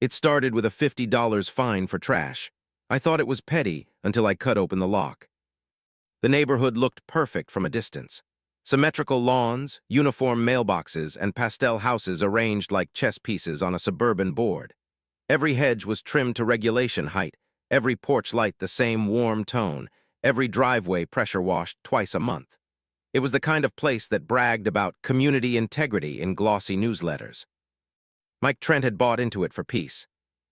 It started with a $50 fine for trash. I thought it was petty until I cut open the lock. The neighborhood looked perfect from a distance. Symmetrical lawns, uniform mailboxes, and pastel houses arranged like chess pieces on a suburban board. Every hedge was trimmed to regulation height, every porch light the same warm tone, every driveway pressure-washed twice a month. It was the kind of place that bragged about community integrity in glossy newsletters. Mike Trent had bought into it for peace.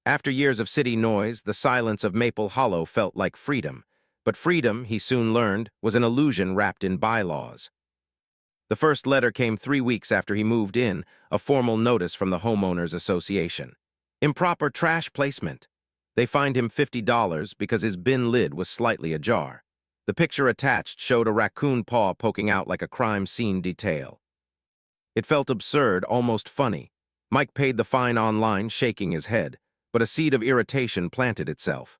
After years of city noise, the silence of Maple Hollow felt like freedom. But freedom, he soon learned, was an illusion wrapped in bylaws. The first letter came 3 weeks after he moved in, a formal notice from the Homeowners Association. Improper trash placement. They fined him $50 because his bin lid was slightly ajar. The picture attached showed a raccoon paw poking out like a crime scene detail. It felt absurd, almost funny. Mike paid the fine online, shaking his head, but a seed of irritation planted itself.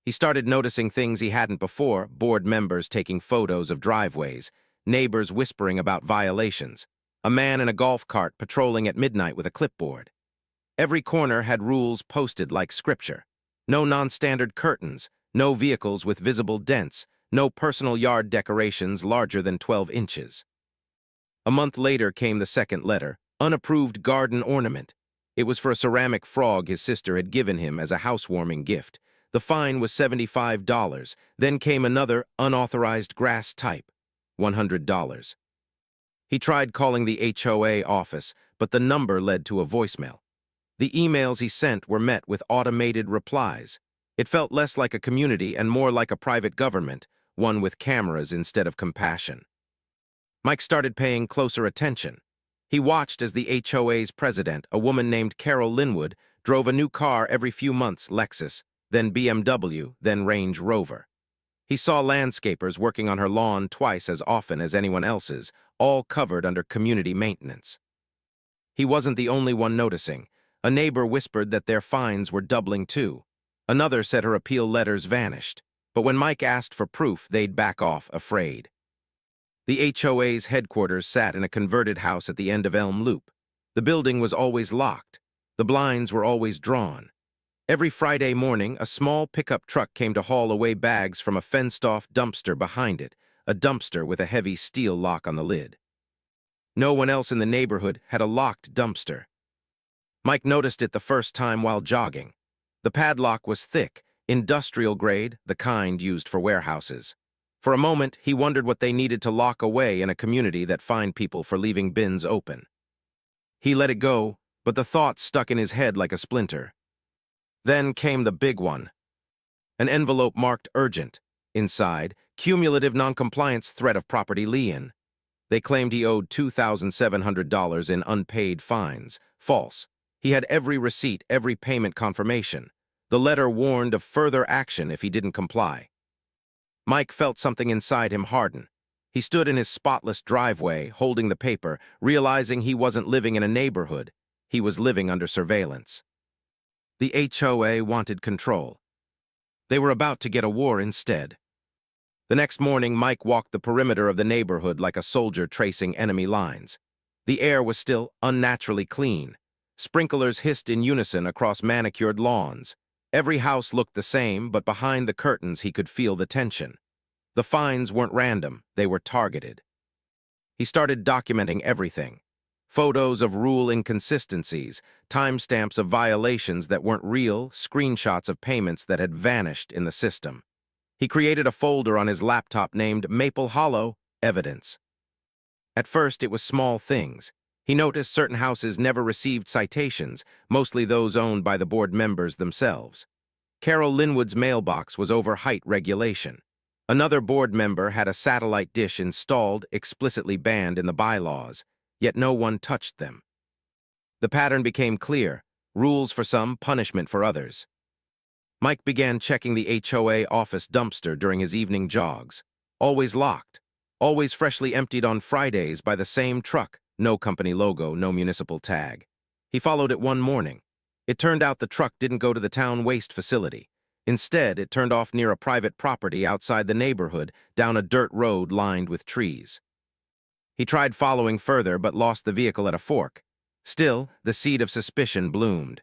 He started noticing things he hadn't before: board members taking photos of driveways, neighbors whispering about violations, a man in a golf cart patrolling at midnight with a clipboard. Every corner had rules posted like scripture. No non-standard curtains, no vehicles with visible dents, no personal yard decorations larger than 12 inches. A month later came the second letter, unapproved garden ornament. It was for a ceramic frog his sister had given him as a housewarming gift. The fine was $75. Then came another unauthorized grass type, $100. He tried calling the HOA office, but the number led to a voicemail. The emails he sent were met with automated replies. It felt less like a community and more like a private government, one with cameras instead of compassion. Mike started paying closer attention. He watched as the HOA's president, a woman named Carol Linwood, drove a new car every few months: Lexus, then BMW, then Range Rover. He saw landscapers working on her lawn twice as often as anyone else's, all covered under community maintenance. He wasn't the only one noticing. A neighbor whispered that their fines were doubling too. Another said her appeal letters vanished, but when Mike asked for proof, they'd back off, afraid. The HOA's headquarters sat in a converted house at the end of Elm Loop. The building was always locked. The blinds were always drawn. Every Friday morning, a small pickup truck came to haul away bags from a fenced-off dumpster behind it, a dumpster with a heavy steel lock on the lid. No one else in the neighborhood had a locked dumpster. Mike noticed it the first time while jogging. The padlock was thick, industrial grade, the kind used for warehouses. For a moment, he wondered what they needed to lock away in a community that fined people for leaving bins open. He let it go, but the thought stuck in his head like a splinter. Then came the big one. An envelope marked urgent. Inside, cumulative noncompliance, threat of property lien. They claimed he owed $2,700 in unpaid fines. False. He had every receipt, every payment confirmation. The letter warned of further action if he didn't comply. Mike felt something inside him harden. He stood in his spotless driveway, holding the paper, realizing he wasn't living in a neighborhood. He was living under surveillance. The HOA wanted control. They were about to get a war instead. The next morning, Mike walked the perimeter of the neighborhood like a soldier tracing enemy lines. The air was still unnaturally clean. Sprinklers hissed in unison across manicured lawns. Every house looked the same, but behind the curtains he could feel the tension. The fines weren't random, they were targeted. He started documenting everything. Photos of rule inconsistencies, timestamps of violations that weren't real, screenshots of payments that had vanished in the system. He created a folder on his laptop named Maple Hollow Evidence. At first, it was small things. He noticed certain houses never received citations, mostly those owned by the board members themselves. Carol Linwood's mailbox was over height regulation. Another board member had a satellite dish installed, explicitly banned in the bylaws, yet no one touched them. The pattern became clear: rules for some, punishment for others. Mike began checking the HOA office dumpster during his evening jogs. Always locked, always freshly emptied on Fridays by the same truck. No company logo, no municipal tag. He followed it one morning. It turned out the truck didn't go to the town waste facility. Instead, it turned off near a private property outside the neighborhood, down a dirt road lined with trees. He tried following further, but lost the vehicle at a fork. Still, the seed of suspicion bloomed.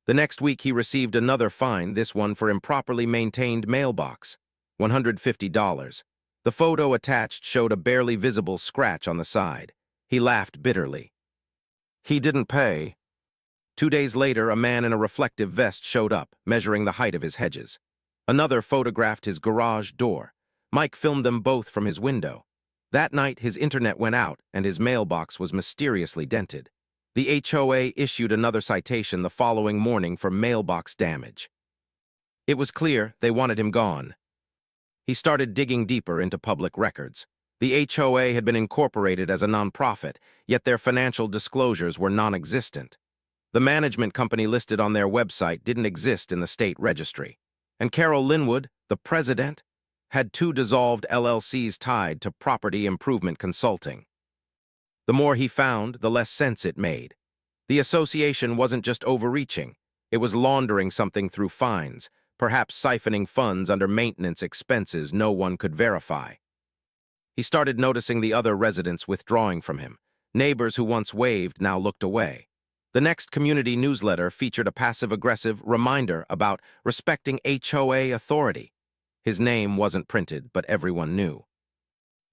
The next week he received another fine, this one for improperly maintained mailbox, $150. The photo attached showed a barely visible scratch on the side. He laughed bitterly. He didn't pay. 2 days later, a man in a reflective vest showed up, measuring the height of his hedges. Another photographed his garage door. Mike filmed them both from his window. That night, his internet went out and his mailbox was mysteriously dented. The HOA issued another citation the following morning for mailbox damage. It was clear they wanted him gone. He started digging deeper into public records. The HOA had been incorporated as a nonprofit, yet their financial disclosures were non-existent. The management company listed on their website didn't exist in the state registry. And Carol Linwood, the president, had 2 dissolved LLCs tied to property improvement consulting. The more he found, the less sense it made. The association wasn't just overreaching. It was laundering something through fines, perhaps siphoning funds under maintenance expenses no one could verify. He started noticing the other residents withdrawing from him. Neighbors who once waved now looked away. The next community newsletter featured a passive-aggressive reminder about respecting HOA authority. His name wasn't printed, but everyone knew.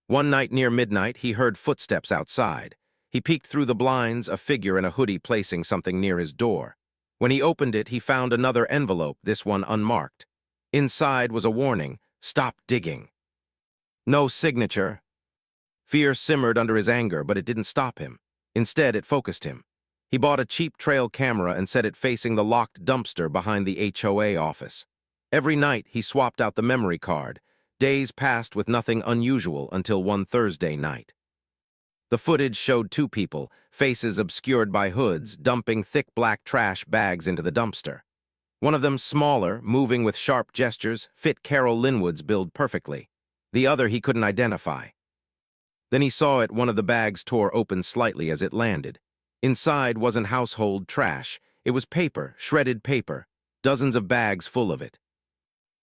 One night near midnight, he heard footsteps outside. He peeked through the blinds, a figure in a hoodie placing something near his door. When he opened it, he found another envelope, this one unmarked. Inside was a warning: stop digging. No signature. Fear simmered under his anger, but it didn't stop him. Instead, it focused him. He bought a cheap trail camera and set it facing the locked dumpster behind the HOA office. Every night, he swapped out the memory card. Days passed with nothing unusual until one Thursday night. The footage showed 2 people, faces obscured by hoods, dumping thick black trash bags into the dumpster. One of them, smaller, moving with sharp gestures, fit Carol Linwood's build perfectly. The other he couldn't identify. Then he saw it, one of the bags tore open slightly as it landed. Inside wasn't household trash. It was paper, shredded paper, dozens of bags full of it.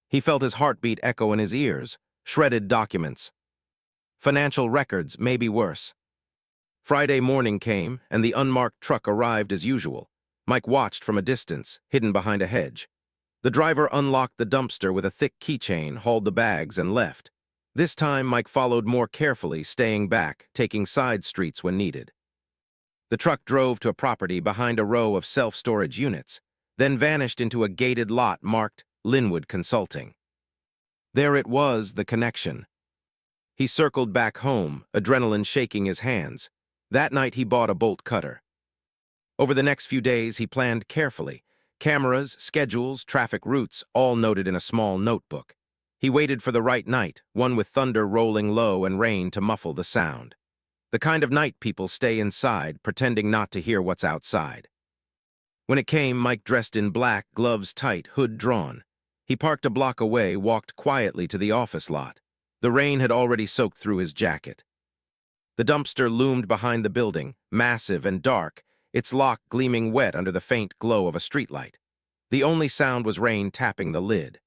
He felt his heartbeat echo in his ears. Shredded documents. Financial records, maybe worse. Friday morning came, and the unmarked truck arrived as usual. Mike watched from a distance, hidden behind a hedge. The driver unlocked the dumpster with a thick keychain, hauled the bags, and left. This time, Mike followed more carefully, staying back, taking side streets when needed. The truck drove to a property behind a row of self-storage units, then vanished into a gated lot marked Linwood Consulting. There it was, the connection. He circled back home, adrenaline shaking his hands. That night he bought a bolt cutter. Over the next few days he planned carefully. Cameras, schedules, traffic routes, all noted in a small notebook. He waited for the right night, one with thunder rolling low and rain to muffle the sound. The kind of night people stay inside, pretending not to hear what's outside. When it came, Mike dressed in black, gloves tight, hood drawn. He parked a block away, walked quietly to the office lot. The rain had already soaked through his jacket. The dumpster loomed behind the building, massive and dark, its lock gleaming wet under the faint glow of a streetlight. The only sound was rain tapping the lid.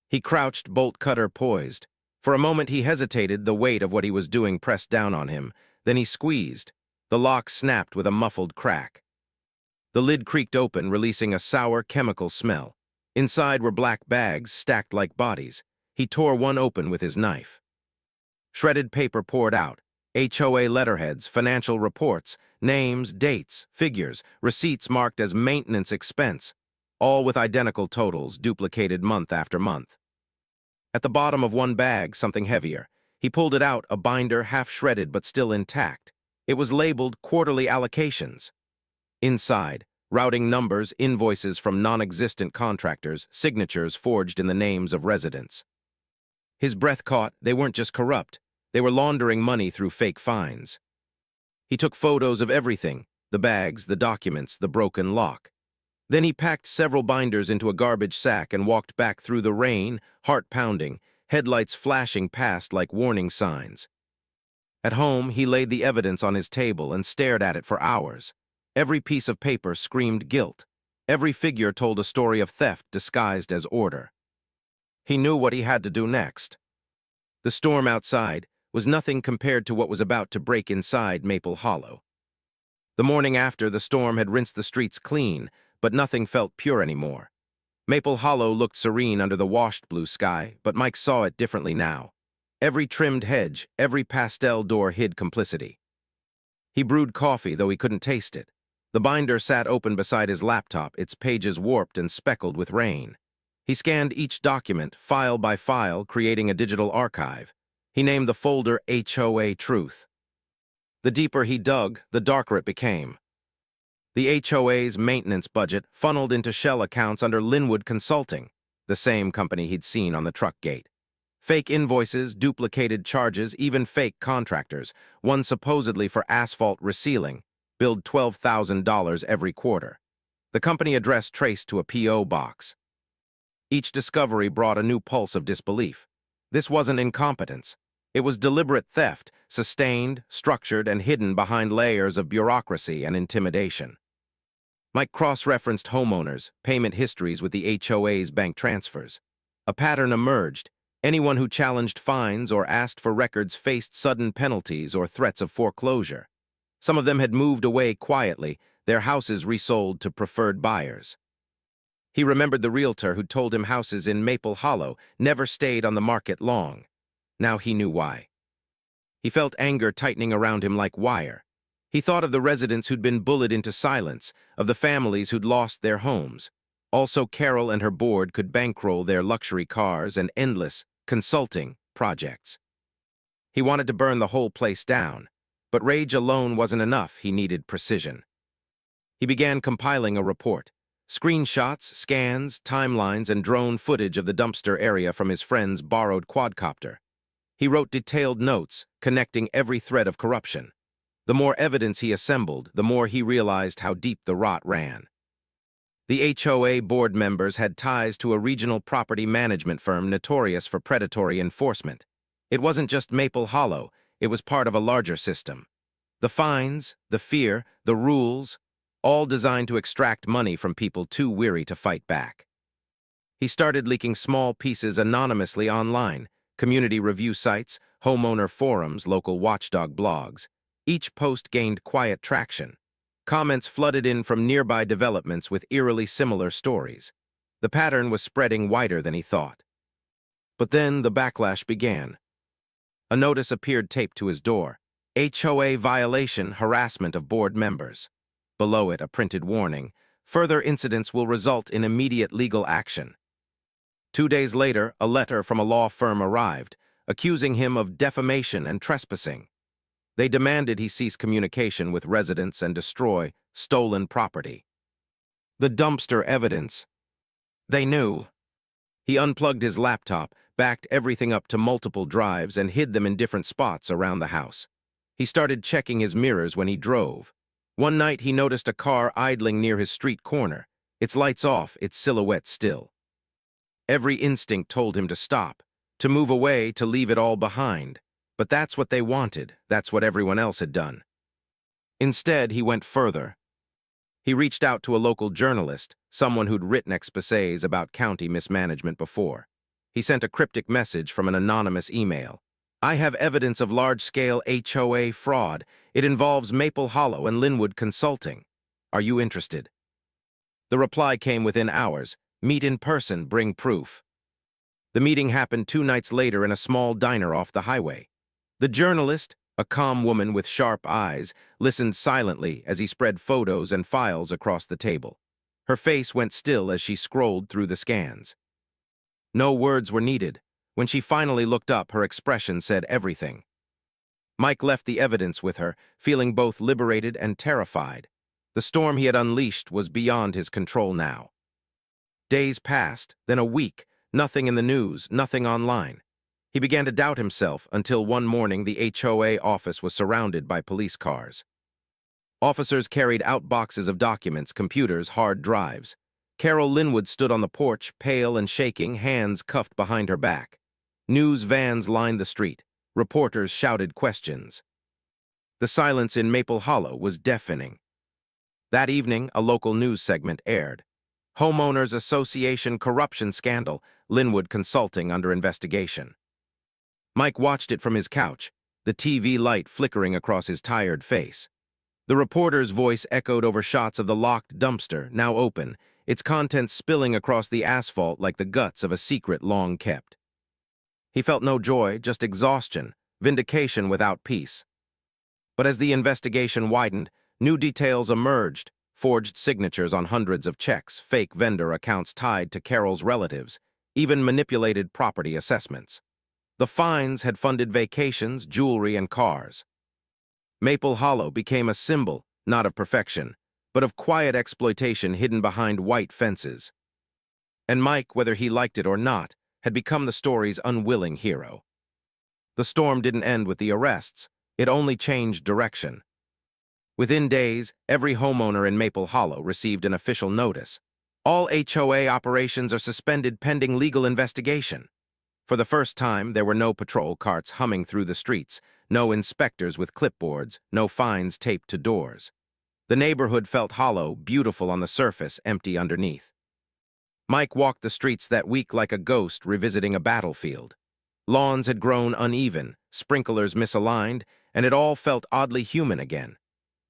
He crouched, bolt cutter poised. For a moment he hesitated, the weight of what he was doing pressed down on him. Then he squeezed. The lock snapped with a muffled crack. The lid creaked open, releasing a sour chemical smell. Inside were black bags stacked like bodies. He tore one open with his knife. Shredded paper poured out. HOA letterheads, financial reports, names, dates, figures, receipts marked as maintenance expense, all with identical totals, duplicated month after month. At the bottom of one bag, something heavier. He pulled it out, a binder half shredded but still intact. It was labeled quarterly allocations. Inside, routing numbers, invoices from non-existent contractors, signatures forged in the names of residents. His breath caught. They weren't just corrupt. They were laundering money through fake fines. He took photos of everything, the bags, the documents, the broken lock. Then he packed several binders into a garbage sack and walked back through the rain, heart pounding, headlights flashing past like warning signs. At home, he laid the evidence on his table and stared at it for hours. Every piece of paper screamed guilt. Every figure told a story of theft disguised as order. He knew what he had to do next. The storm outside was nothing compared to what was about to break inside Maple Hollow. The morning after, the storm had rinsed the streets clean, but nothing felt pure anymore. Maple Hollow looked serene under the washed blue sky, but Mike saw it differently now. Every trimmed hedge, every pastel door hid complicity. He brewed coffee, though he couldn't taste it. The binder sat open beside his laptop, its pages warped and speckled with rain. He scanned each document, file by file, creating a digital archive. He named the folder HOA Truth. The deeper he dug, the darker it became. The HOA's maintenance budget funneled into shell accounts under Linwood Consulting, the same company he'd seen on the truck gate. Fake invoices, duplicated charges, even fake contractors, one supposedly for asphalt resealing, billed $12,000 every quarter. The company address traced to a P.O. box. Each discovery brought a new pulse of disbelief. This wasn't incompetence. It was deliberate theft, sustained, structured, and hidden behind layers of bureaucracy and intimidation. Mike cross-referenced homeowners' payment histories with the HOA's bank transfers. A pattern emerged. Anyone who challenged fines or asked for records faced sudden penalties or threats of foreclosure. Some of them had moved away quietly, their houses resold to preferred buyers. He remembered the realtor who told him houses in Maple Hollow never stayed on the market long. Now he knew why. He felt anger tightening around him like wire. He thought of the residents who'd been bullied into silence, of the families who'd lost their homes. Also, Carol and her board could bankroll their luxury cars and endless consulting projects. He wanted to burn the whole place down, but rage alone wasn't enough. He needed precision. He began compiling a report. Screenshots, scans, timelines, and drone footage of the dumpster area from his friend's borrowed quadcopter. He wrote detailed notes, connecting every thread of corruption. The more evidence he assembled, the more he realized how deep the rot ran. The HOA board members had ties to a regional property management firm notorious for predatory enforcement. It wasn't just Maple Hollow, it was part of a larger system. The fines, the fear, the rules, all designed to extract money from people too weary to fight back. He started leaking small pieces anonymously online, community review sites, homeowner forums, local watchdog blogs. Each post gained quiet traction. Comments flooded in from nearby developments with eerily similar stories. The pattern was spreading wider than he thought. But then the backlash began. A notice appeared taped to his door. HOA violation, harassment of board members. Below it, a printed warning. Further incidents will result in immediate legal action. 2 days later, a letter from a law firm arrived, accusing him of defamation and trespassing. They demanded he cease communication with residents and destroy stolen property. The dumpster evidence. They knew. He unplugged his laptop, backed everything up to multiple drives, and hid them in different spots around the house. He started checking his mirrors when he drove. One night he noticed a car idling near his street corner, its lights off, its silhouette still. Every instinct told him to stop, to move away, to leave it all behind. But that's what they wanted, that's what everyone else had done. Instead, he went further. He reached out to a local journalist, someone who'd written exposés about county mismanagement before. He sent a cryptic message from an anonymous email. I have evidence of large-scale HOA fraud. It involves Maple Hollow and Linwood Consulting. Are you interested? The reply came within hours. Meet in person, bring proof. The meeting happened 2 nights later in a small diner off the highway. The journalist, a calm woman with sharp eyes, listened silently as he spread photos and files across the table. Her face went still as she scrolled through the scans. No words were needed. When she finally looked up, her expression said everything. Mike left the evidence with her, feeling both liberated and terrified. The storm he had unleashed was beyond his control now. Days passed, then a week, nothing in the news, nothing online. He began to doubt himself until one morning the HOA office was surrounded by police cars. Officers carried out boxes of documents, computers, hard drives. Carol Linwood stood on the porch, pale and shaking, hands cuffed behind her back. News vans lined the street. Reporters shouted questions. The silence in Maple Hollow was deafening. That evening, a local news segment aired. Homeowners Association corruption scandal, Linwood Consulting under investigation. Mike watched it from his couch, the TV light flickering across his tired face. The reporter's voice echoed over shots of the locked dumpster, now open, its contents spilling across the asphalt like the guts of a secret long kept. He felt no joy, just exhaustion, vindication without peace. But as the investigation widened, new details emerged: forged signatures on hundreds of checks, fake vendor accounts tied to Carol's relatives, even manipulated property assessments. The fines had funded vacations, jewelry, and cars. Maple Hollow became a symbol, not of perfection, but of quiet exploitation hidden behind white fences. And Mike, whether he liked it or not, had become the story's unwilling hero. The storm didn't end with the arrests, it only changed direction. Within days, every homeowner in Maple Hollow received an official notice. All HOA operations are suspended pending legal investigation. For the first time, there were no patrol carts humming through the streets, no inspectors with clipboards, no fines taped to doors. The neighborhood felt hollow, beautiful on the surface, empty underneath. Mike walked the streets that week like a ghost revisiting a battlefield. Lawns had grown uneven, sprinklers misaligned, and it all felt oddly human again.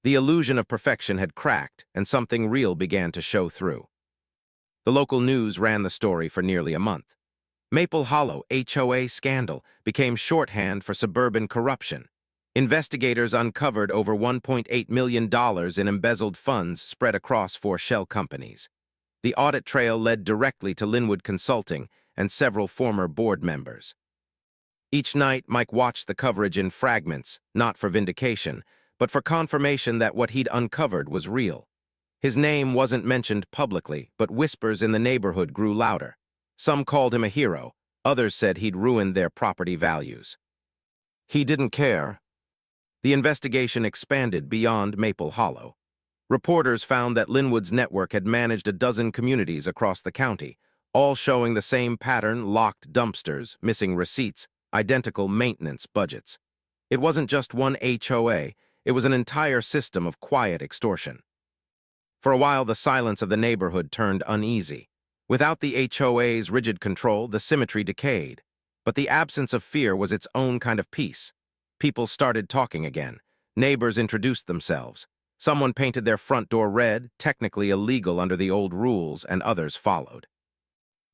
The illusion of perfection had cracked, and something real began to show through. The local news ran the story for nearly a month. Maple Hollow HOA scandal became shorthand for suburban corruption. Investigators uncovered over $1.8 million in embezzled funds spread across 4 shell companies. The audit trail led directly to Linwood Consulting and several former board members. Each night, Mike watched the coverage in fragments, not for vindication, but for confirmation that what he'd uncovered was real. His name wasn't mentioned publicly, but whispers in the neighborhood grew louder. Some called him a hero, others said he'd ruined their property values. He didn't care. The investigation expanded beyond Maple Hollow. Reporters found that Linwood's network had managed a dozen communities across the county, all showing the same pattern: locked dumpsters, missing receipts, identical maintenance budgets. It wasn't just one HOA, it was an entire system of quiet extortion. For a while, the silence of the neighborhood turned uneasy. Without the HOA's rigid control, the symmetry decayed. But the absence of fear was its own kind of peace. People started talking again. Neighbors introduced themselves. Someone painted their front door red, technically illegal under the old rules, and others followed.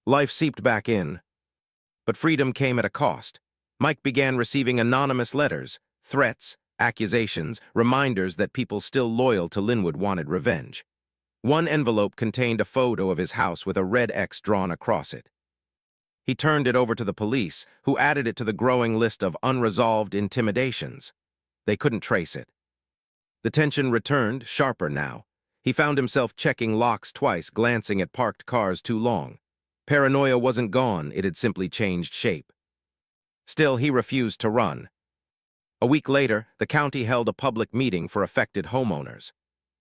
Life seeped back in. But freedom came at a cost. Mike began receiving anonymous letters, threats, accusations, reminders that people still loyal to Linwood wanted revenge. One envelope contained a photo of his house with a red X drawn across it. He turned it over to the police, who added it to the growing list of unresolved intimidations. They couldn't trace it. The tension returned, sharper now. He found himself checking locks twice, glancing at parked cars too long. Paranoia wasn't gone, it had simply changed shape. Still, he refused to run. A week later, the county held a public meeting for affected homeowners.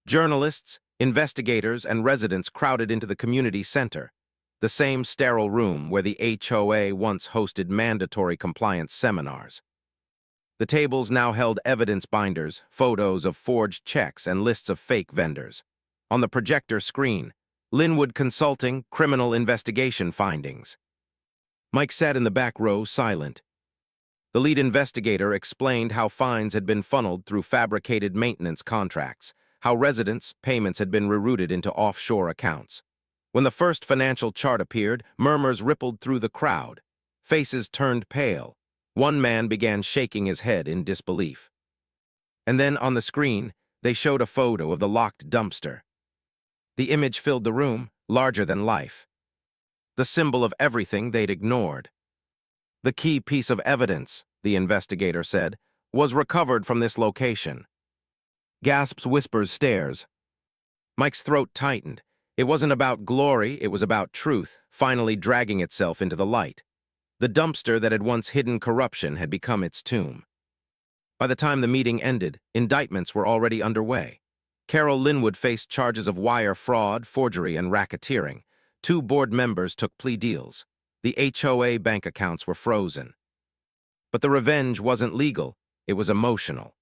Journalists, investigators, and residents crowded into the community center, the same sterile room where the HOA once hosted mandatory compliance seminars. The tables now held evidence binders, photos of forged checks, and lists of fake vendors. On the projector screen, Linwood Consulting criminal investigation findings. Mike sat in the back row, silent. The lead investigator explained how fines had been funneled through fabricated maintenance contracts, how residents' payments had been rerouted into offshore accounts. When the first financial chart appeared, murmurs rippled through the crowd. Faces turned pale. One man began shaking his head in disbelief. And then, on the screen, they showed a photo of the locked dumpster. The image filled the room, larger than life. The symbol of everything they'd ignored. The key piece of evidence, the investigator said, was recovered from this location. Gasps, whispers, stares. Mike's throat tightened. It wasn't about glory, it was about truth, finally dragging itself into the light. The dumpster that had once hidden corruption had become its tomb. By the time the meeting ended, indictments were already underway. Carol Linwood faced charges of wire fraud, forgery, and racketeering. 2 board members took plea deals. The HOA bank accounts were frozen. But the revenge wasn't legal, it was emotional.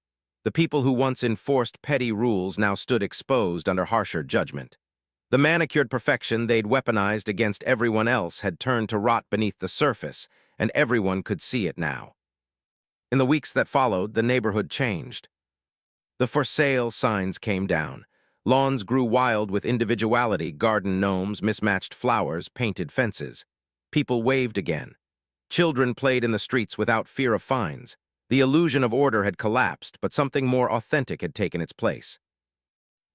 The people who once enforced petty rules now stood exposed under harsher judgment. The manicured perfection they'd weaponized against everyone else had turned to rot beneath the surface, and everyone could see it now. In the weeks that followed, the neighborhood changed. The for sale signs came down. Lawns grew wild with individuality, garden gnomes, mismatched flowers, painted fences. People waved again. Children played in the streets without fear of fines. The illusion of order had collapsed, but something more authentic had taken its place.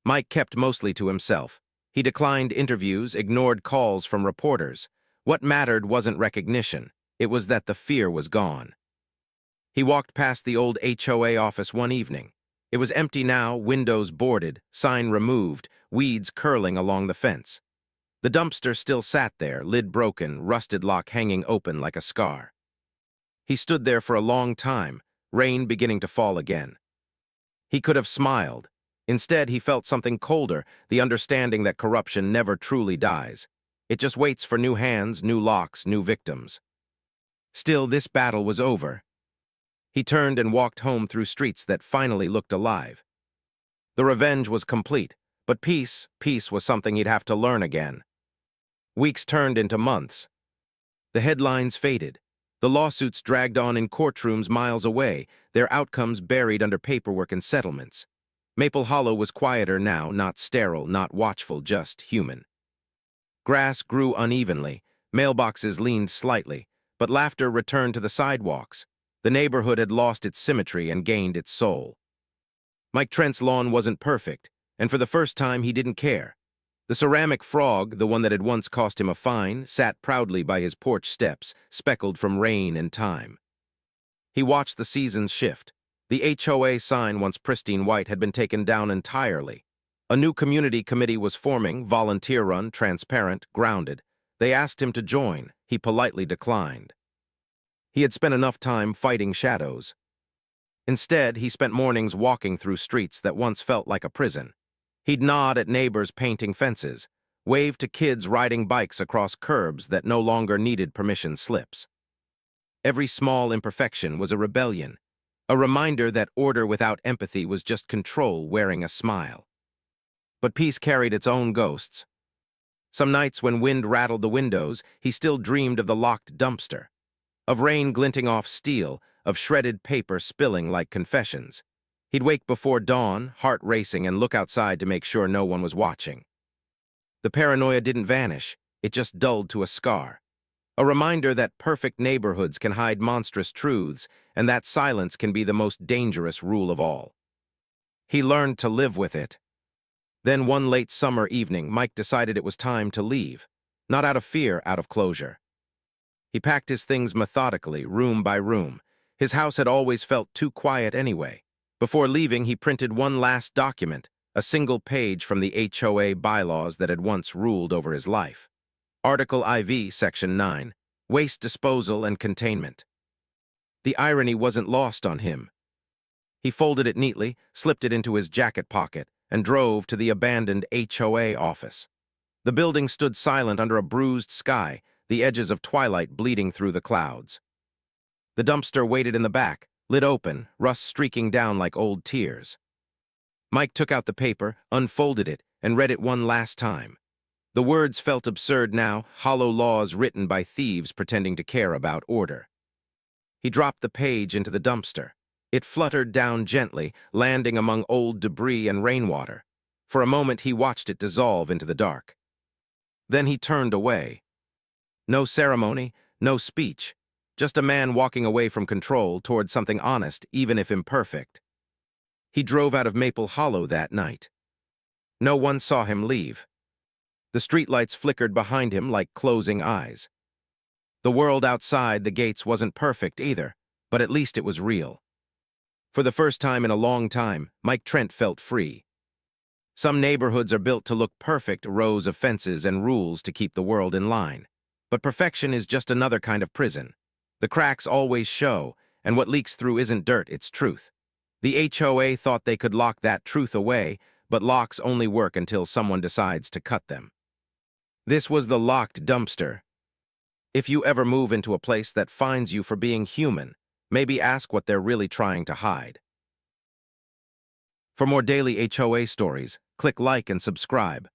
Mike kept mostly to himself. He declined interviews, ignored calls from reporters. What mattered wasn't recognition. It was that the fear was gone. He walked past the old HOA office one evening. It was empty now, windows boarded, sign removed, weeds curling along the fence. The dumpster still sat there, lid broken, rusted lock hanging open like a scar. He stood there for a long time, rain beginning to fall again. He could have smiled. Instead, he felt something colder, the understanding that corruption never truly dies. It just waits for new hands, new locks, new victims. Still, this battle was over. He turned and walked home through streets that finally looked alive. The revenge was complete, but peace was something he'd have to learn again. Weeks turned into months. The headlines faded. The lawsuits dragged on in courtrooms miles away, their outcomes buried under paperwork and settlements. Maple Hollow was quieter now, not sterile, not watchful, just human. Grass grew unevenly, mailboxes leaned slightly, but laughter returned to the sidewalks. The neighborhood had lost its symmetry and gained its soul. Mike Trent's lawn wasn't perfect, and for the first time he didn't care. The ceramic frog, the one that had once cost him a fine, sat proudly by his porch steps, speckled from rain and time. He watched the seasons shift. The HOA sign, once pristine white, had been taken down entirely. A new community committee was forming, volunteer-run, transparent, grounded. They asked him to join. He politely declined. He had spent enough time fighting shadows. Instead, he spent mornings walking through streets that once felt like a prison. He'd nod at neighbors painting fences, wave to kids riding bikes across curbs that no longer needed permission slips. Every small imperfection was a rebellion, a reminder that order without empathy was just control wearing a smile. But peace carried its own ghosts. Some nights when wind rattled the windows, he still dreamed of the locked dumpster, of rain glinting off steel, of shredded paper spilling like confessions. He'd wake before dawn, heart racing, and look outside to make sure no one was watching. The paranoia didn't vanish, it just dulled to a scar. A reminder that perfect neighborhoods can hide monstrous truths, and that silence can be the most dangerous rule of all. He learned to live with it. Then one late summer evening, Mike decided it was time to leave. Not out of fear, out of closure. He packed his things methodically, room by room. His house had always felt too quiet anyway. Before leaving, he printed one last document, a single page from the HOA bylaws that had once ruled over his life. Article IV, Section 9, Waste Disposal and Containment. The irony wasn't lost on him. He folded it neatly, slipped it into his jacket pocket, and drove to the abandoned HOA office. The building stood silent under a bruised sky, the edges of twilight bleeding through the clouds. The dumpster waited in the back, lid open, rust streaking down like old tears. Mike took out the paper, unfolded it, and read it one last time. The words felt absurd now, hollow laws written by thieves pretending to care about order. He dropped the page into the dumpster. It fluttered down gently, landing among old debris and rainwater. For a moment he watched it dissolve into the dark. Then he turned away. No ceremony, no speech. Just a man walking away from control toward something honest, even if imperfect. He drove out of Maple Hollow that night. No one saw him leave. The streetlights flickered behind him like closing eyes. The world outside the gates wasn't perfect either, but at least it was real. For the first time in a long time, Mike Trent felt free. Some neighborhoods are built to look perfect, rows of fences and rules to keep the world in line. But perfection is just another kind of prison. The cracks always show, and what leaks through isn't dirt, it's truth. The HOA thought they could lock that truth away, but locks only work until someone decides to cut them. This was the locked dumpster. If you ever move into a place that finds you for being human, maybe ask what they're really trying to hide. For more daily HOA stories, click like and subscribe.